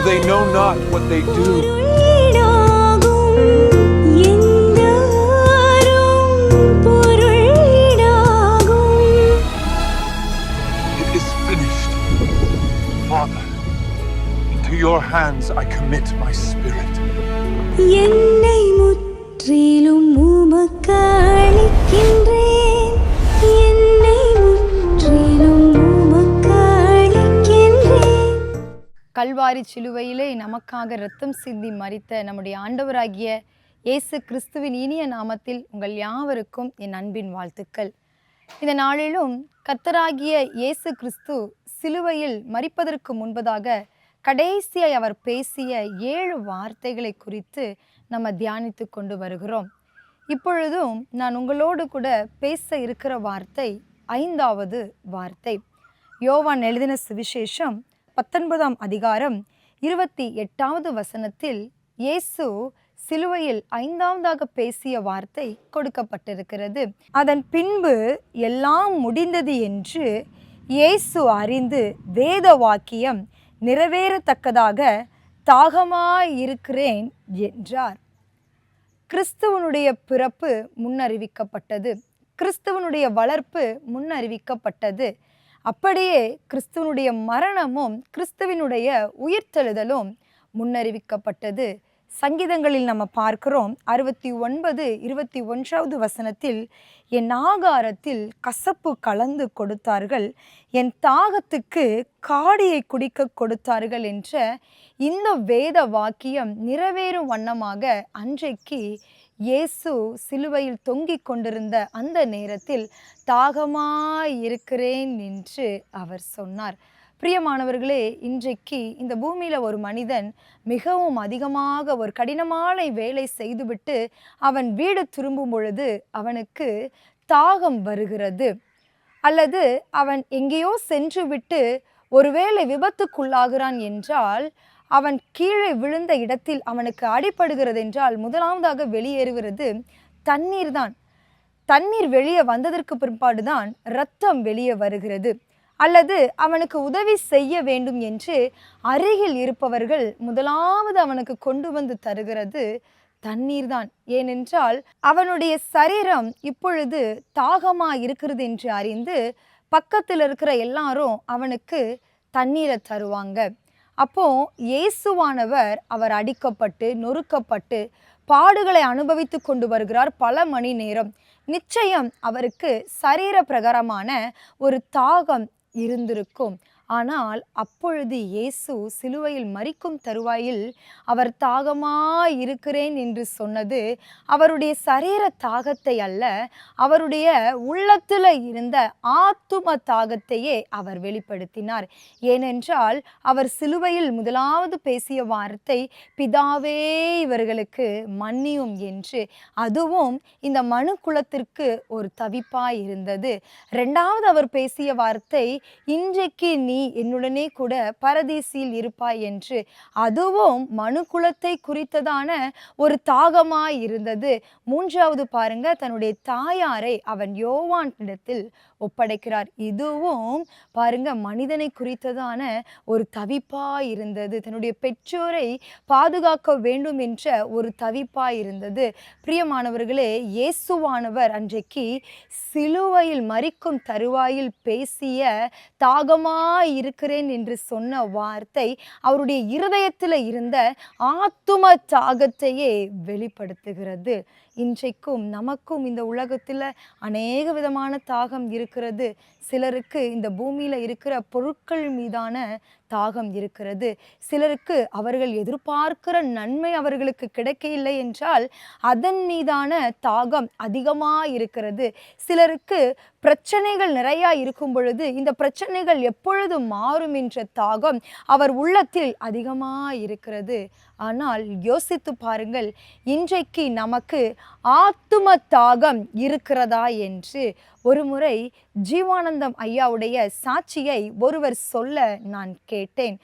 they know not what they do. It is finished. Father, into your hands I commit my spirit. என்னை முற்றிலும் உமக்கு அளிக்கின்றேன். என்னை முற்றிலும் உமக்கு அளிக்கின்றேன். கல்வாரி சிலுவையிலே நமக்காக இரத்தம் சிந்தி மரித்த நம்முடைய ஆண்டவராகிய இயேசு கிறிஸ்துவின் இனிய நாமத்தில் உங்கள் யாவருக்கும் என் அன்பின் வாழ்த்துக்கள். இந்த நாளிலும் கர்த்தராகிய இயேசு கிறிஸ்து சிலுவையில் மரிப்பதற்கு முன்பதாக கடைசியாய் அவர் பேசிய 7 வார்த்தைகளை குறித்து நம்ம தியானித்து கொண்டு வருகிறோம். இப்பொழுதும் நான் உங்களோடு கூட பேச இருக்கிற வார்த்தை 5வது வார்த்தை. யோவான் எழுதின சுவிசேஷம் 19ஆம் அதிகாரம் 28வது வசனத்தில் இயேசு சிலுவையில் 5வதாக பேசிய வார்த்தை கொடுக்கப்பட்டிருக்கிறது. அதன் பின்பு எல்லாம் முடிந்தது என்று இயேசு அறிந்து வேத வாக்கியம் நிறைவேறத்தக்கதாக தாகமாயிருக்கிறேன் என்றார். கிறிஸ்துவனுடைய பிறப்பு முன்னறிவிக்கப்பட்டது. கிறிஸ்துவனுடைய வளர்ப்பு முன்னறிவிக்கப்பட்டது. அப்படியே கிறிஸ்துவனுடைய மரணமும் கிறிஸ்துவினுடைய உயிர்த்தெழுதலும் முன்னறிவிக்கப்பட்டது. சங்கீதங்களில் நம்ம பார்க்கிறோம் 69:21வது வசனத்தில், என் ஆகாரத்தில் கசப்பு கலந்து கொடுத்தார்கள், என் தாகத்துக்கு காடியை குடிக்க கொடுத்தார்கள் என்ற இந்த வேத வாக்கியம் நிறைவேறும் வண்ணமாக அன்றைக்கு இயேசு சிலுவையில் தொங்கிக் கொண்டிருந்த அந்த நேரத்தில் தாகமாயிருக்கிறேன் என்று அவர் சொன்னார். பிரியமானவர்களே, இன்றைக்கு இந்த பூமியில் ஒரு மனிதன் மிகவும் அதிகமாக ஒரு கடினமான வேலை செய்துவிட்டு அவன் வீடு திரும்பும் பொழுது அவனுக்கு தாகம் வருகிறது. அல்லது அவன் எங்கேயோ சென்று விட்டு ஒருவேளை விபத்துக்குள்ளாகிறான் என்றால், அவன் கீழே விழுந்த இடத்தில் அவனுக்கு அடிபடுகிறது என்றால் முதலாவதாக வெளியேறுகிறது தண்ணீர் தான். தண்ணீர் வெளியே வந்ததற்கு பிற்பாடுதான் இரத்தம் வெளியே வருகிறது. அல்லது அவனுக்கு உதவி செய்ய வேண்டும் என்று அருகில் இருப்பவர்கள் முதலாவது அவனுக்கு கொண்டு வந்து தருகிறது தண்ணீர் தான். ஏனென்றால் அவனுடைய சரீரம் இப்பொழுது தாகமாக இருக்கிறது என்று அறிந்து பக்கத்தில் இருக்கிற எல்லாரும் அவனுக்கு தண்ணீரை தருவாங்க. அப்போ இயேசுவானவர் அவர் அடிக்கப்பட்டு நொறுக்கப்பட்டு பாடுகளை அனுபவித்து கொண்டு வருகிறார் பல மணி நேரம். நிச்சயம் அவருக்கு சரீர பிரகாரமான ஒரு தாகம் இருந்திருக்கும். ஆனால் அப்பொழுது இயேசு சிலுவையில் மரிக்கும் தருவாயில் அவர் தாகமாயிருக்கிறேன் என்று சொன்னது அவருடைய சரீர தாகத்தை அல்ல, அவருடைய உள்ளத்தில் இருந்த ஆத்தும தாகத்தையே அவர் வெளிப்படுத்தினார். ஏனென்றால் அவர் சிலுவையில் முதலாவது பேசிய வார்த்தை, பிதாவே இவர்களுக்கு மன்னியும் என்று. அதுவும் இந்த மனு குலத்திற்கு ஒரு தவிப்பாய் இருந்தது. 2வது அவர் பேசிய வார்த்தை, இன்றைக்கு நீ என்னுடனே கூட பரதீசில் இருப்பாய் என்று. அதுவும் மனு குலத்தை குறித்ததான ஒரு தாகமாய் இருந்தது. 3வது பாருங்க, தன்னுடைய தாயாரை அவன் யோவான் இடத்தில் ஒப்படைக்கிறார். இதுவும் பாருங்க மனிதனை குறித்ததான ஒரு தவிப்பாய் இருந்தது. தன்னுடைய பெற்றோரை பாதுகாக்க வேண்டும் என்ற ஒரு தவிப்பாய் இருந்தது. பிரியமானவர்களே, இயேசுவானவர் அன்றைக்கு சிலுவையில் மரிக்கும் தருவாயில் பேசிய தாகமாயிருக்கிறேன் என்று சொன்ன வார்த்தை அவருடைய இருதயத்தில் இருந்த ஆத்தும தாகத்தையே வெளிப்படுத்துகிறது. இன்றைக்கும் நமக்கும் இந்த உலகத்தில் அநேக விதமான தாகம் இருக்கிறது. சிலருக்கு இந்த பூமியில் இருக்கிற பொருட்கள் மீதான தாகம் இருக்கிறது. சிலருக்கு அவர்கள் எதிர்பார்க்கிற நன்மை அவர்களுக்கு கிடைக்கவில்லை என்றால் அதன் மீதான தாகம் அதிகமாக இருக்கிறது. சிலருக்கு பிரச்சனைகள் நிறையா இருக்கும் பொழுது இந்த பிரச்சனைகள் எப்பொழுது மாறும் என்ற தாகம் அவர் உள்ளத்தில் அதிகமாக இருக்கிறது. ஆனால் யோசித்து பாருங்கள், இன்றைக்கு நமக்கு ஆத்தும தாகம் இருக்கிறதா என்று. ஒரு முறை ஜீவானந்தம் ஐயாவுடைய சாட்சியை ஒருவர் சொல்ல நான் கேட்டேன்.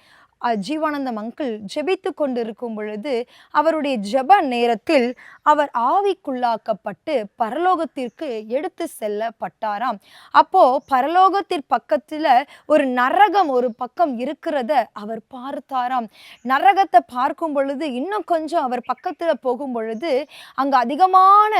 ஜீவானந்தம் அங்கிள் ஜெபித்து கொண்டிருக்கும் பொழுது அவருடைய ஜெப நேரத்தில் அவர் ஆவிக்குள்ளாக்கப்பட்டு பரலோகத்திற்கு எடுத்து செல்லப்பட்டாராம். அப்போ பரலோகத்தின் பக்கத்துல ஒரு நரகம் ஒரு பக்கம் இருக்கிறத அவர் பார்த்தாராம். நரகத்தை பார்க்கும் பொழுது இன்னும் கொஞ்சம் அவர் பக்கத்துல போகும் பொழுது அங்க அதிகமான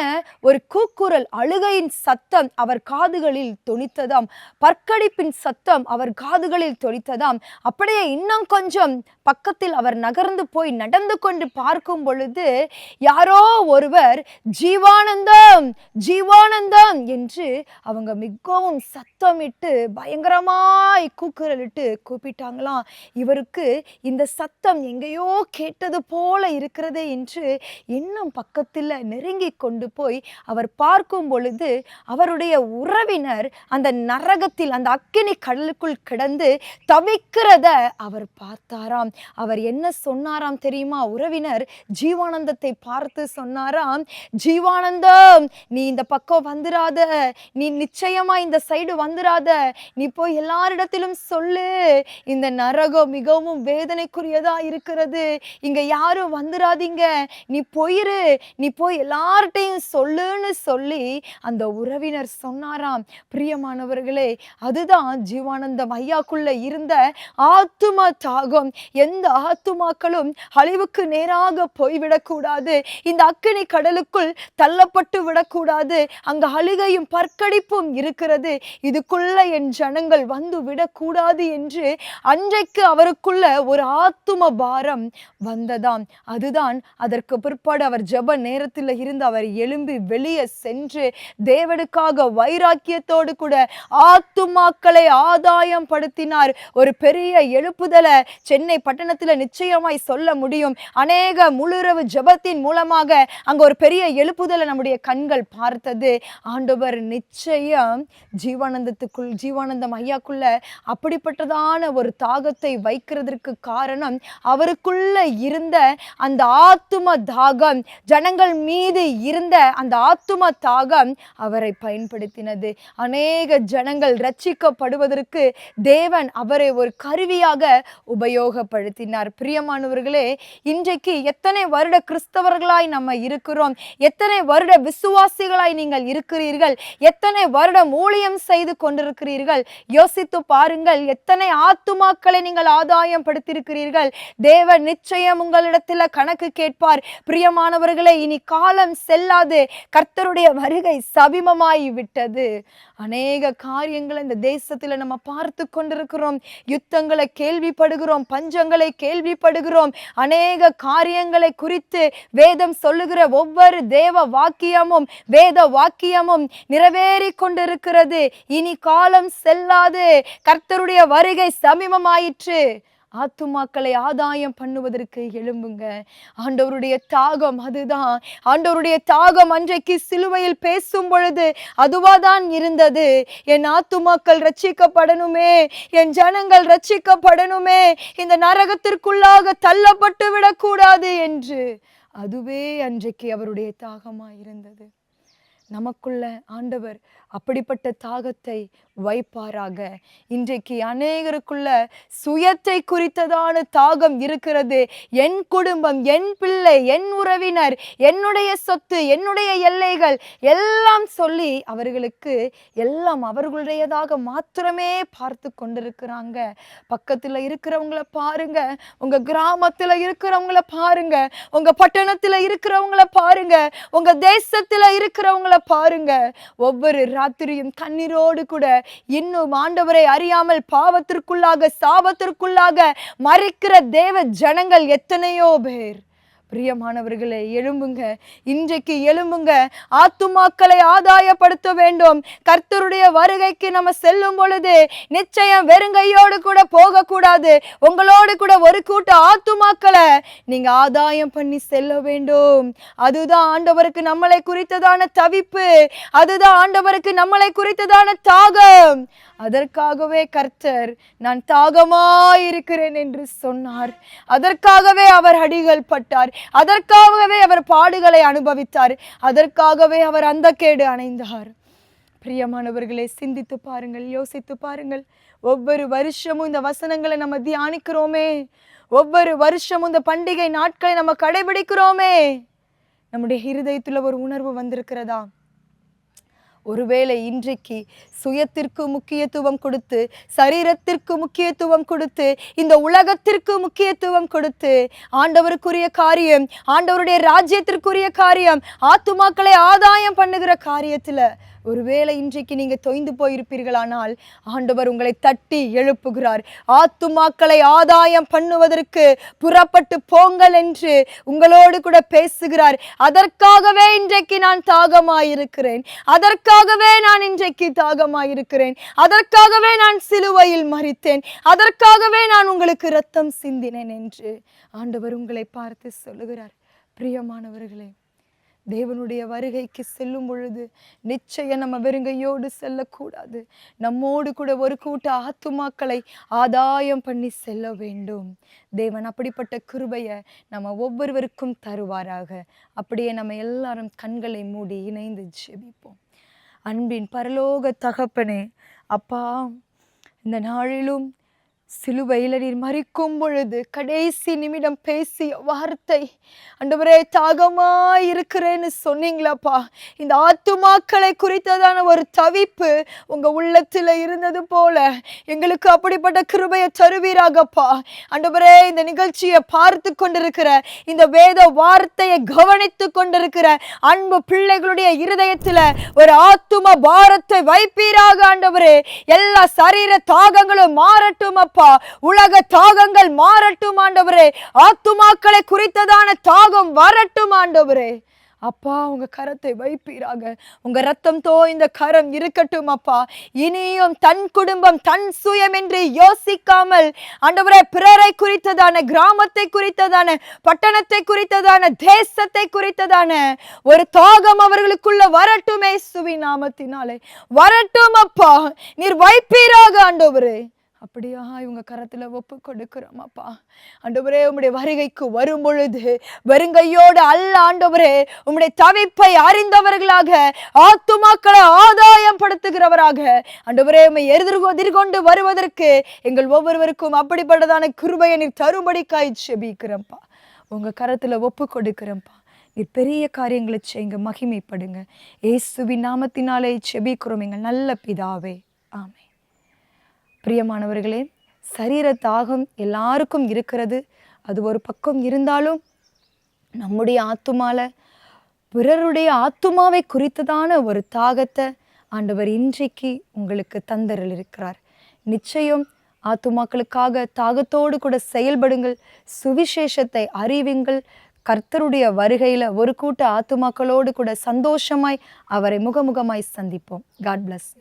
ஒரு கூக்குரல், அழுகையின் சத்தம் அவர் காதுகளில் தொனித்ததாம். பற்கடிப்பின் சத்தம் அவர் காதுகளில் தொனித்ததாம். அப்படியே இன்னும் கொஞ்சம் பக்கத்தில் அவர் நகர்ந்து போய் நடந்து கொண்டு பார்க்கும் பொழுது யாரோ ஒருவர் ஜீவானந்தம் ஜீவானந்தம் என்று அவங்க மிகவும் சத்தமிட்டு பயங்கரமாய் கூக்குரலிட்டு கூப்பிட்டாங்களாம். இவருக்கு இந்த சத்தம் எங்கேயோ கேட்டது போல இருக்கிறதே என்று இன்னும் பக்கத்தில் நெருங்கி கொண்டு போய் அவர் பார்க்கும் பொழுது அவருடைய உறவினர் அந்த நரகத்தில் அந்த அக்கினி கடலுக்குள் கிடந்து தவிக்கிறத அவர் பார்த்தாராம். அவர் என்ன சொன்னாராம் தெரியுமா? உறவினர் ஜீவானந்தத்தை பார்த்து சொன்னாராம், ஜீவானந்தம் நீ இந்த பக்கம் வந்துராத, நீ நிச்சயமா இந்த சைடு வந்துராத, நீ போய் எல்லாரிடத்திலும் சொல்லு, இந்த நரகம் மிகவும் வேதனைக்குரியதா இருக்கிறது, இங்க யாரும் வந்துராதீங்க, நீ போயிரு, நீ போய் எல்லார்ட்டையும் சொல்லுன்னு சொல்லி அந்த உறவினர் சொன்னாராம். பிரியமானவர்களே, அதுதான் ஜீவானந்தம் ஐயாக்குள்ள இருந்த ஆத்தும தாகம். எந்த ஆத்துமாக்களும் அழிவுக்கு நேராக போய்விடக்கூடாது, இந்த அக்கினி கடலுக்குள் தள்ளப்பட்டு விடக்கூடாது, அங்க அழுகையும் பற்கடிப்பும் இருக்கிறது, இதுக்குள்ள என் ஜனங்கள் வந்து விடக்கூடாது என்று அன்றைக்கு அவருக்குள்ள ஒரு ஆத்தும பாரம் வந்ததாம். அதுதான் அதற்கு பிற்பாடு அவர் ஜெப நேரத்தில் இருந்து அவர் எழும்பி வெளியே சென்று தேவனுக்காக வைராக்கியத்தோடு கூட ஆத்துமாக்களை ஆதாயம் படுத்தினார். ஒரு பெரிய எழுப்புதலை சென்னை பட்டணத்தில் நிச்சயமாய் சொல்ல முடியும். அநேக முழுரவு ஜெபத்தின் மூலமாக அங்க ஒரு பெரிய எழுப்புதலை நம்முடைய கண்கள் பார்த்தது. ஆண்டவர் நிச்சயம் ஜீவானந்தம் ஐயாக்குள்ள அப்படிப்பட்டதான ஒரு தாகத்தை வைக்கிறதுக்கு காரணம் அவருக்குள்ள இருந்த அந்த ஆத்தும தாகம், ஜனங்கள் மீது இருந்த அந்த ஆத்தும தாகம் அவரை பயன்படுத்தினது. அநேக ஜனங்கள் ரட்சிக்கப்படுவதற்கு தேவன் அவரை ஒரு கருவியாக உபயோகப்படுத்தினார். பிரியமானவர்களே, இன்றைக்கு எத்தனை வருட கிறிஸ்தவர்களாய் நம்ம இருக்கிறோம், எத்தனை வருட விசுவாசிகளாய் நீங்கள் இருக்கிறீர்கள், எத்தனை வருடம் ஊழியம் செய்து கொண்டிருக்கிறீர்கள், யோசித்து பாருங்கள். எத்தனை ஆத்துமாக்களை நீங்கள் ஆதாயம் படுத்தியிருக்கிறீர்கள். தேவன் நிச்சயம் உங்களிடத்தில் கணக்கு கேட்பார். பிரியமானவர்களே, இனி காலம் செல்லாது, கர்த்தருடைய வருகை சமீபமாய் விட்டது. அநேக காரியங்களை இந்த தேசத்துல நம்ம பார்த்து கொண்டிருக்கிறோம். யுத்தங்களை கேள்விப்படுகிறோம், பஞ்சங்களை கேள்விப்படுகிறோம். அநேக காரியங்களை குறித்து வேதம் சொல்லுகிற ஒவ்வொரு தேவ வாக்கியமும் வேத வாக்கியமும் நிறைவேறி கொண்டிருக்கிறது. இனி காலம் செல்லாது, கர்த்தருடைய வருகை சமீபமாயிற்று. ஆத்துமாக்களை ஆதாயம் பண்ணுவதற்கு எழும்புங்க. ஆண்டவருடைய தாகம் அதுதான். ஆண்டவருடைய தாகம் அன்றைக்கு சிலுவையில் பேசும் பொழுது அதுவாதான் இருந்தது. என் ஆத்துமாக்கள் ரட்சிக்கப்படணுமே, என் ஜனங்கள் ரட்சிக்கப்படணுமே, இந்த நரகத்திற்குள்ளாக தள்ளப்பட்டு விடக்கூடாது என்று. அதுவே அன்றைக்கு அவருடைய தாகமாய் இருந்தது. நமக்குள்ள ஆண்டவர் அப்படிப்பட்ட தாகத்தை வைப்பாராக. இன்றைக்கு அநேகருக்குள்ள சுயத்தை குறித்ததான தாகம் இருக்கிறது. என் குடும்பம், என் பிள்ளை, என் உறவினர், என்னுடைய சொத்து, என்னுடைய எல்லைகள் எல்லாம் சொல்லி அவர்களுக்கு எல்லாம் அவர்களுடையதாக மாத்திரமே பார்த்து கொண்டிருக்கிறாங்க. பக்கத்துல இருக்கிறவங்கள பாருங்க, உங்க கிராமத்துல இருக்கிறவங்கள பாருங்க, உங்க பட்டணத்துல இருக்கிறவங்கள பாருங்க, உங்க தேசத்துல இருக்கிறவங்கள பாருங்க. ஒவ்வொரு ராத்திரியும் கண்ணீரோடு கூட இன்னும் ஆண்டவரை அறியாமல் பாவத்திற்குள்ளாக சாபத்திற்குள்ளாக மறிக்கிற தேவ ஜனங்கள் எத்தனையோ பேர். பிரியமானவர்களே, எழும்புங்க, இன்றைக்கு எழும்புங்க. ஆத்துமாக்களை ஆதாயப்படுத்த வேண்டும். கர்த்தருடைய வருகைக்கு நம்ம செல்லும் பொழுது நிச்சயம் வெறுங்கையோடு கூட போக கூடாது. உங்களோடு கூட ஒரு கூட்ட ஆத்துமாக்களை நீங்க ஆதாயம் பண்ணி செல்ல வேண்டும். அதுதான் ஆண்டவருக்கு நம்மளை குறித்ததான தவிப்பு, அதுதான் ஆண்டவருக்கு நம்மளை குறித்ததான தாகம். அதற்காகவே கர்த்தர் நான் தாகமாயிருக்கிறேன் என்று சொன்னார். அதற்காகவே அவர் அடிகள் பட்டார், அதற்காகவே அவர் பாடுகளை அனுபவித்தார், அதற்காகவே அவர் அந்த கேடு அணைந்தார். பிரியமானவர்களே, சிந்தித்து பாருங்கள், யோசித்து பாருங்கள். ஒவ்வொரு வருஷமும் இந்த வசனங்களை நம்ம தியானிக்கிறோமே. ஒவ்வொரு வருஷமும் இந்த பண்டிகை நாட்களை நம்ம கடைபிடிக்கிறோமே, நம்முடைய இருதயத்துல ஒரு உணர்வு வந்திருக்கிறதா? ஒருவேளை இன்றைக்கு சுயத்திற்கு முக்கியத்துவம் கொடுத்து, சரீரத்திற்கு முக்கியத்துவம் கொடுத்து, இந்த உலகத்திற்கு முக்கியத்துவம் கொடுத்து, ஆண்டவருக்குரிய காரியம், ஆண்டவருடைய ராஜ்யத்திற்குரிய காரியம், ஆத்துமாக்களை ஆதாயம் பண்ணுகிற காரியத்துல ஒருவேளை இன்றைக்கு நீங்க தொய்ந்து போயிருப்பீர்களானால் ஆண்டவர் உங்களை தட்டி எழுப்புகிறார். ஆத்துமாக்களை ஆதாயம் பண்ணுவதற்கு புறப்பட்டு போங்கள் என்று உங்களோடு கூட பேசுகிறார். அதற்காகவே இன்றைக்கு நான் தாகமாயிருக்கிறேன், அதற்காகவே நான் இன்றைக்கு தாகமாயிருக்கிறேன், அதற்காகவே நான் சிலுவையில் மரித்தேன், அதற்காகவே நான் உங்களுக்கு இரத்தம் சிந்தினேன் என்று ஆண்டவர் உங்களை பார்த்து சொல்லுகிறார். பிரியமானவர்களே, தேவனுடைய வருகைக்கு செல்லும் பொழுது நிச்சயம் நம்ம வெறுங்கையோடு செல்லக்கூடாது. நம்மோடு கூட ஒரு கூட்ட ஆத்துமாக்களை ஆதாயம் பண்ணி செல்ல வேண்டும். தேவன் அப்படிப்பட்ட கிருபையை நம்ம ஒவ்வொருவருக்கும் தருவாராக. அப்படியே நம்ம எல்லாரும் கண்களை மூடி இணைந்து ஜெபிப்போம். அன்பின் பரலோக தகப்பனே, அப்பா, இந்த நாளிலும் சிலுவையில் நீர் மரிக்கும் பொழுது கடைசி நிமிடம் பேசிய வார்த்தை, ஆண்டவரே, தாகமாய் இருக்கிறேன்னு சொன்னீங்களாப்பா. இந்த ஆத்துமாக்களை குறித்ததான ஒரு தவிப்பு உங்க உள்ளத்துல இருந்தது போல எங்களுக்கு அப்படிப்பட்ட கிருபையை தருவீராகப்பா. ஆண்டவரே, இந்த நிகழ்ச்சியை பார்த்து கொண்டிருக்கிற, இந்த வேத வார்த்தையை கவனித்து கொண்டிருக்கிற அன்பு பிள்ளைகளுடைய இருதயத்துல ஒரு ஆத்தும பாரத்தை வைப்பீராக ஆண்டவரே. எல்லா சரீர தாகங்களும் மாறட்டும் அப்பா, உலக தாகங்கள் மாறட்டும் ஆண்டவரே. ஆத்துமாக்களை குறித்ததான தாகம் வரட்டும் ஆண்டவரே. அப்பா, உங்க கரத்தை வைப்பீராக. உங்க ரத்தம் தோய்ந்த கரம் இருக்கட்டும் அப்பா. இனியும் தன் குடும்பம், தன் சுயம் என்று யோசிக்காமல் ஆண்டவரே, பிறரை குறித்ததான, கிராமத்தை குறித்ததான, பட்டணத்தை குறித்ததான, தேசத்தை குறித்ததான ஒரு தாகம் அவர்களுக்குள்ள வரட்டும். இயேசுவின் நாமத்தினாலே வரட்டும் அப்பா. நீர் வைப்பீராக ஆண்டவரே. அப்படியா இவங்க கரத்துல ஒப்பு கொடுக்கிறோம் அப்பா. ஆண்டவரே, உம்முடைய வருகைக்கு வரும் பொழுது வருங்கையோடு அல்ல ஆண்டவரே, உம்முடைய தவிப்பை அறிந்தவர்களாக, ஆத்துமாக்களை ஆதாயம் படுத்துகிறவராக ஆண்டவரே உம்மை எதிர்கொண்டு வருவதற்கு எங்கள் ஒவ்வொருவருக்கும் அப்படிப்பட்டதான கிருபையை நீர் தரும்படிக்காய் ஜெபிக்கிறோம்ப்பா. உங்க கரத்துல ஒப்பு கொடுக்கிறோம்ப்பா. நீர் பெரிய காரியங்களை செய்யுங்க, மகிமைப்படுங்க. இயேசுவின் நாமத்தினாலே ஜெபிக்கிறோம் எங்கள் நல்ல பிதாவே, ஆமென். பிரியமானவர்களே, சரீர தாகம் எல்லாருக்கும் இருக்கிறது. அது ஒரு பக்கம் இருந்தாலும் நம்முடைய ஆத்துமால பிறருடைய ஆத்துமாவை குறித்ததான ஒரு தாகத்தை ஆண்டவர் இன்றைக்கு உங்களுக்கு தந்தரல் இருக்கிறார். நிச்சயம் ஆத்துமாக்களுக்காக தாகத்தோடு கூட செயல்படுங்கள், சுவிசேஷத்தை அறிவிங்கள். கர்த்தருடைய வருகையில ஒரு கூட்ட ஆத்துமாக்களோடு கூட சந்தோஷமாய் அவரை முகமுகமாய் சந்திப்போம். God plus.